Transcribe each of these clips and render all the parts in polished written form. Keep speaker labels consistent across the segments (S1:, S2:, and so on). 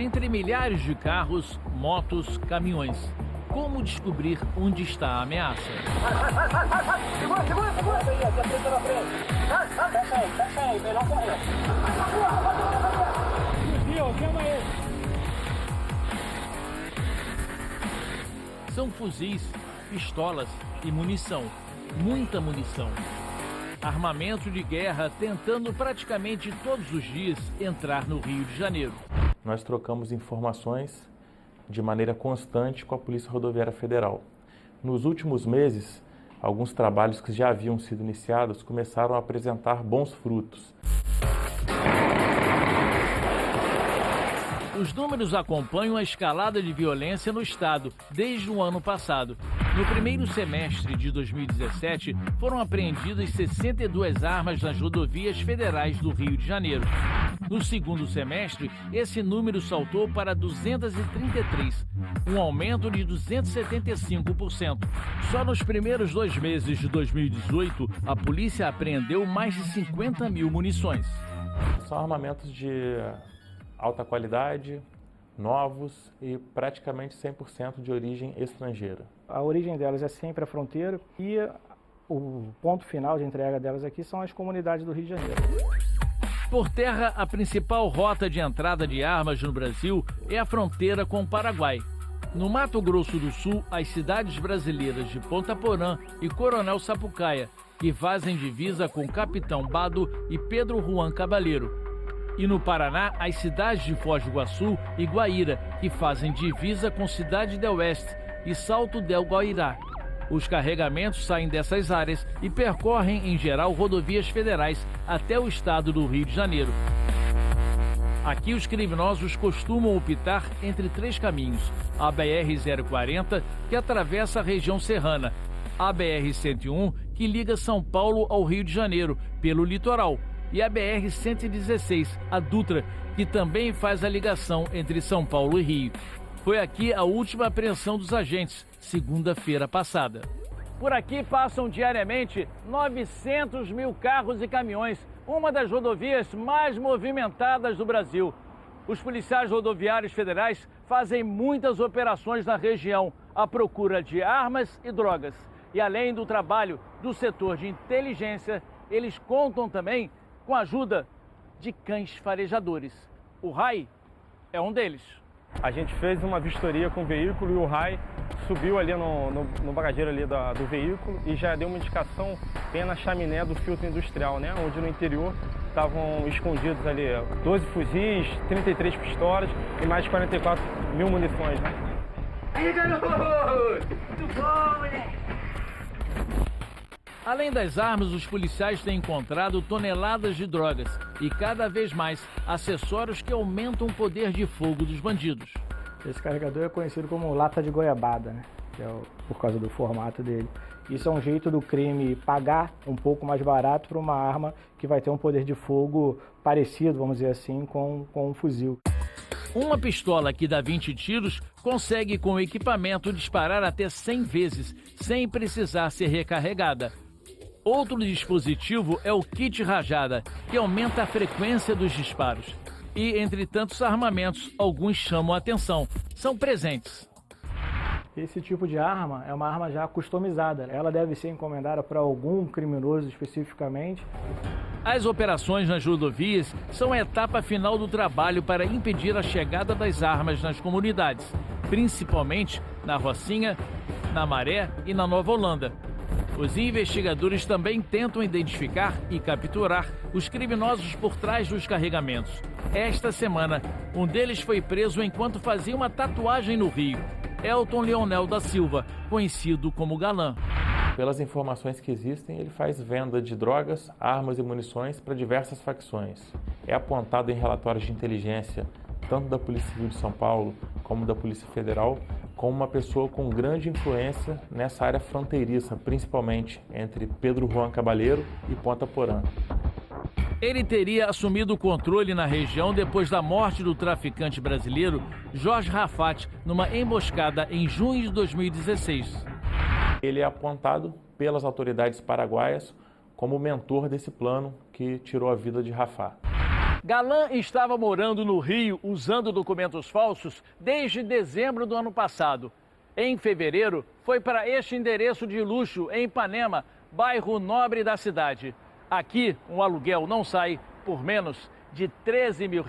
S1: entre milhares de carros, motos, caminhões. Como descobrir onde está a ameaça?
S2: Segura! Melhor correr. Chama ele.
S1: São fuzis, pistolas e munição. Muita munição. Armamento de guerra tentando praticamente todos os dias entrar no Rio de Janeiro.
S3: Nós trocamos informações de maneira constante com a Polícia Rodoviária Federal. Nos últimos meses, alguns trabalhos que já haviam sido iniciados começaram a apresentar bons frutos.
S1: Os números acompanham a escalada de violência no estado desde o ano passado. No primeiro semestre de 2017, foram apreendidas 62 armas nas rodovias federais do Rio de Janeiro. No segundo semestre, esse número saltou para 233, um aumento de 275%. Só nos primeiros 2 meses de 2018, a polícia apreendeu mais de 50 mil munições.
S3: São armamentos de alta qualidade, novos e praticamente 100% de origem estrangeira.
S4: A origem delas é sempre a fronteira e o ponto final de entrega delas aqui são as comunidades do Rio de Janeiro.
S1: Por terra, a principal rota de entrada de armas no Brasil é a fronteira com o Paraguai. No Mato Grosso do Sul, as cidades brasileiras de Ponta Porã e Coronel Sapucaia, que fazem divisa com Capitão Bado e Pedro Juan Cabaleiro. E no Paraná, as cidades de Foz do Iguaçu e Guaíra, que fazem divisa com Cidade del Oeste e Salto del Guairá. Os carregamentos saem dessas áreas e percorrem, em geral, rodovias federais até o estado do Rio de Janeiro. Aqui os criminosos costumam optar entre 3 caminhos: a BR-040, que atravessa a região serrana, a BR-101, que liga São Paulo ao Rio de Janeiro, pelo litoral, e a BR-116, a Dutra, que também faz a ligação entre São Paulo e Rio. Foi aqui a última apreensão dos agentes, segunda-feira passada. Por aqui passam diariamente 900 mil carros e caminhões, uma das rodovias mais movimentadas do Brasil. Os policiais rodoviários federais fazem muitas operações na região à procura de armas e drogas. E além do trabalho do setor de inteligência, eles contam também com a ajuda de cães farejadores. O RAI é um deles.
S5: A gente fez uma vistoria com o veículo e o RAI subiu ali no bagageiro ali do veículo e já deu uma indicação bem na chaminé do filtro industrial, né? Onde no interior estavam escondidos ali 12 fuzis, 33 pistolas e mais de 44 mil munições, né?
S2: Aí, garoto! Muito bom, moleque!
S1: Além das armas, os policiais têm encontrado toneladas de drogas e, cada vez mais, acessórios que aumentam o poder de fogo dos bandidos.
S4: Esse carregador é conhecido como lata de goiabada, né? Que é por causa do formato dele. Isso é um jeito do crime pagar um pouco mais barato para uma arma que vai ter um poder de fogo parecido, vamos dizer assim, com um fuzil.
S1: Uma pistola que dá 20 tiros consegue, com o equipamento, disparar até 100 vezes, sem precisar ser recarregada. Outro dispositivo é o kit rajada, que aumenta a frequência dos disparos. E, entre tantos armamentos, alguns chamam a atenção. São presentes.
S4: Esse tipo de arma é uma arma já customizada. Ela deve ser encomendada para algum criminoso especificamente.
S1: As operações nas rodovias são a etapa final do trabalho para impedir a chegada das armas nas comunidades, principalmente na Rocinha, na Maré e na Nova Holanda. Os investigadores também tentam identificar e capturar os criminosos por trás dos carregamentos. Esta semana, um deles foi preso enquanto fazia uma tatuagem no Rio. Elton Leonel da Silva, conhecido como Galã.
S3: Pelas informações que existem, ele faz venda de drogas, armas e munições para diversas facções. É apontado em relatórios de inteligência, tanto da Polícia Civil de São Paulo como da Polícia Federal, como uma pessoa com grande influência nessa área fronteiriça, principalmente entre Pedro Juan Cabaleiro e Ponta Porã.
S1: Ele teria assumido o controle na região depois da morte do traficante brasileiro Jorge Rafat, numa emboscada em junho de 2016.
S3: Ele é apontado pelas autoridades paraguaias como o mentor desse plano que tirou a vida de Rafat.
S1: Galan estava morando no Rio usando documentos falsos desde dezembro do ano passado. Em fevereiro, foi para este endereço de luxo em Ipanema, bairro nobre da cidade. Aqui, um aluguel não sai por menos de R$13 mil.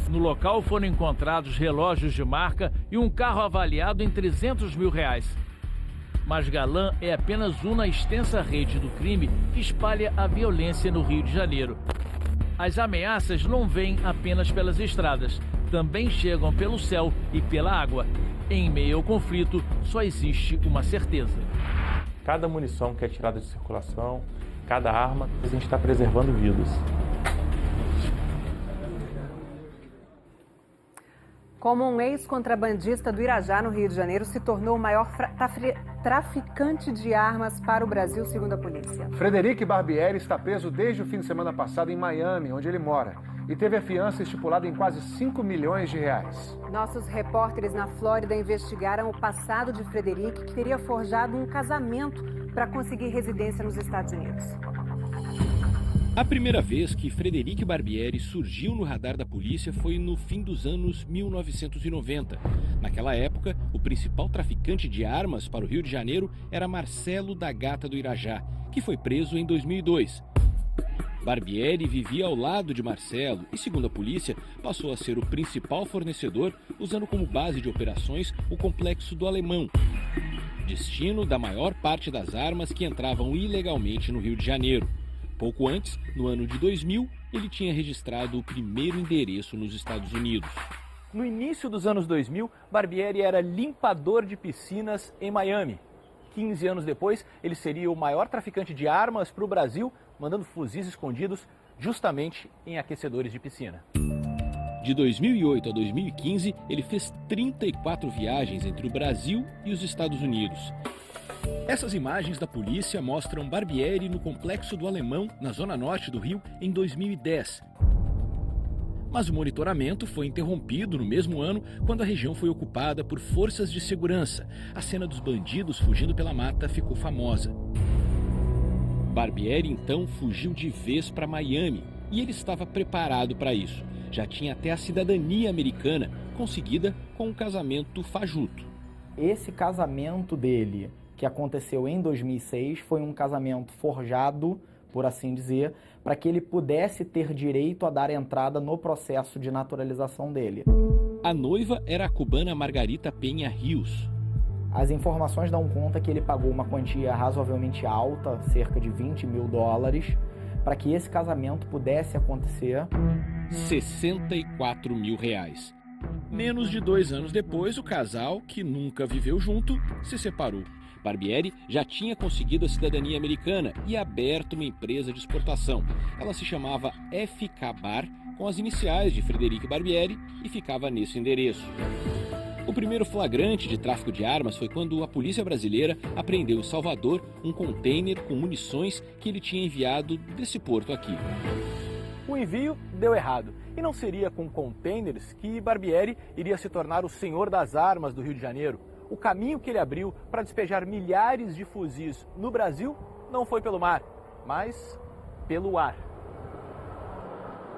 S1: No local foram encontrados relógios de marca e um carro avaliado em R$300 mil. Mas Galan é apenas uma extensa rede do crime que espalha a violência no Rio de Janeiro. As ameaças não vêm apenas pelas estradas, também chegam pelo céu e pela água. Em meio ao conflito, só existe uma certeza.
S3: Cada munição que é tirada de circulação, cada arma, a gente está preservando vidas.
S6: Como um ex-contrabandista do Irajá, no Rio de Janeiro, se tornou o maior traficante de armas para o Brasil, segundo a polícia.
S7: Frederico Barbieri está preso desde o fim de semana passado em Miami, onde ele mora, e teve a fiança estipulada em quase R$5 milhões.
S6: Nossos repórteres na Flórida investigaram o passado de Frederico, que teria forjado um casamento para conseguir residência nos Estados Unidos.
S8: A primeira vez que Frederico Barbieri surgiu no radar da polícia foi no fim dos anos 1990. Naquela época, o principal traficante de armas para o Rio de Janeiro era Marcelo da Gata do Irajá, que foi preso em 2002. Barbieri vivia ao lado de Marcelo e, segundo a polícia, passou a ser o principal fornecedor, usando como base de operações o Complexo do Alemão, destino da maior parte das armas que entravam ilegalmente no Rio de Janeiro. Pouco antes, no ano de 2000, ele tinha registrado o primeiro endereço nos Estados Unidos.
S9: No início dos anos 2000, Barbieri era limpador de piscinas em Miami. 15 anos depois, ele seria o maior traficante de armas para o Brasil, mandando fuzis escondidos justamente em aquecedores de piscina.
S8: De 2008 a 2015, ele fez 34 viagens entre o Brasil e os Estados Unidos. Essas imagens da polícia mostram Barbieri no Complexo do Alemão, na zona norte do Rio, em 2010. Mas o monitoramento foi interrompido no mesmo ano, quando a região foi ocupada por forças de segurança. A cena dos bandidos fugindo pela mata ficou famosa. Barbieri então fugiu de vez para Miami e ele estava preparado para isso. Já tinha até a cidadania americana, conseguida com um casamento fajuto.
S4: Esse casamento dele, que aconteceu em 2006, foi um casamento forjado, por assim dizer, para que ele pudesse ter direito a dar entrada no processo de naturalização dele.
S8: A noiva era a cubana Margarita Penha Rios.
S4: As informações dão conta que ele pagou uma quantia razoavelmente alta, cerca de $20 mil, para que esse casamento pudesse acontecer.
S8: R$64 mil. Menos de 2 anos depois, o casal, que nunca viveu junto, se separou. Barbieri já tinha conseguido a cidadania americana e aberto uma empresa de exportação. Ela se chamava FK Bar, com as iniciais de Frederico Barbieri, e ficava nesse endereço. O primeiro flagrante de tráfico de armas foi quando a polícia brasileira apreendeu em Salvador um container com munições que ele tinha enviado desse porto aqui.
S9: O envio deu errado. E não seria com containers que Barbieri iria se tornar o senhor das armas do Rio de Janeiro. O caminho que ele abriu para despejar milhares de fuzis no Brasil não foi pelo mar, mas pelo ar.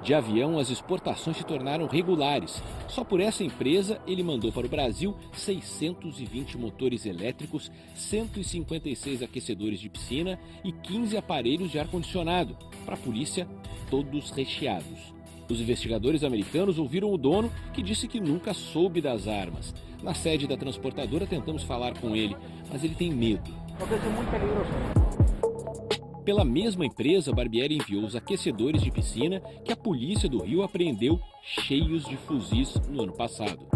S8: De avião, as exportações se tornaram regulares. Só por essa empresa, ele mandou para o Brasil 620 motores elétricos, 156 aquecedores de piscina e 15 aparelhos de ar-condicionado. Para a polícia, todos recheados. Os investigadores americanos ouviram o dono, que disse que nunca soube das armas. Na sede da transportadora, tentamos falar com ele, mas ele tem medo.
S2: Porque é muito peligroso.
S8: Pela mesma empresa, Barbieri enviou os aquecedores de piscina que a polícia do Rio apreendeu cheios de fuzis no ano passado.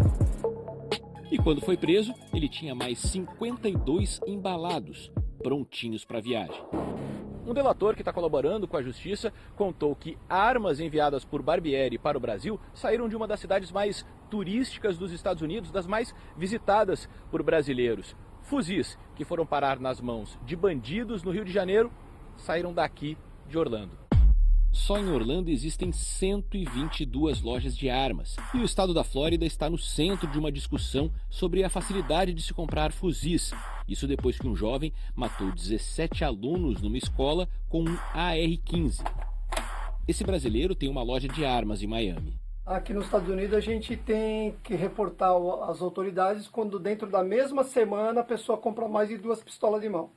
S8: E quando foi preso, ele tinha mais 52 embalados, prontinhos para viagem.
S9: Um delator que está colaborando com a justiça contou que armas enviadas por Barbieri para o Brasil saíram de uma das cidades mais turísticas dos Estados Unidos, das mais visitadas por brasileiros. Fuzis que foram parar nas mãos de bandidos no Rio de Janeiro saíram daqui de Orlando.
S8: Só em Orlando existem 122 lojas de armas. E o estado da Flórida está no centro de uma discussão sobre a facilidade de se comprar fuzis. Isso depois que um jovem matou 17 alunos numa escola com um AR-15. Esse brasileiro tem uma loja de armas em Miami.
S10: Aqui nos Estados Unidos a gente tem que reportar às autoridades quando dentro da mesma semana a pessoa compra mais de 2 pistolas de mão.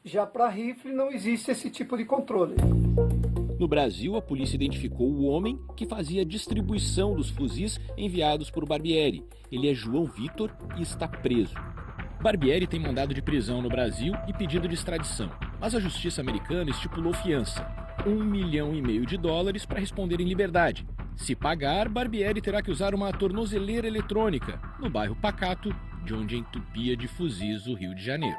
S10: Já para rifle não existe esse tipo de controle.
S8: No Brasil, a polícia identificou o homem que fazia a distribuição dos fuzis enviados por Barbieri. Ele é João Vitor e está preso. Barbieri tem mandado de prisão no Brasil e pedido de extradição, mas a justiça americana estipulou fiança, $1,5 milhão para responder em liberdade. Se pagar, Barbieri terá que usar uma tornozeleira eletrônica no bairro Pacato, de onde entupia de fuzis o Rio de Janeiro.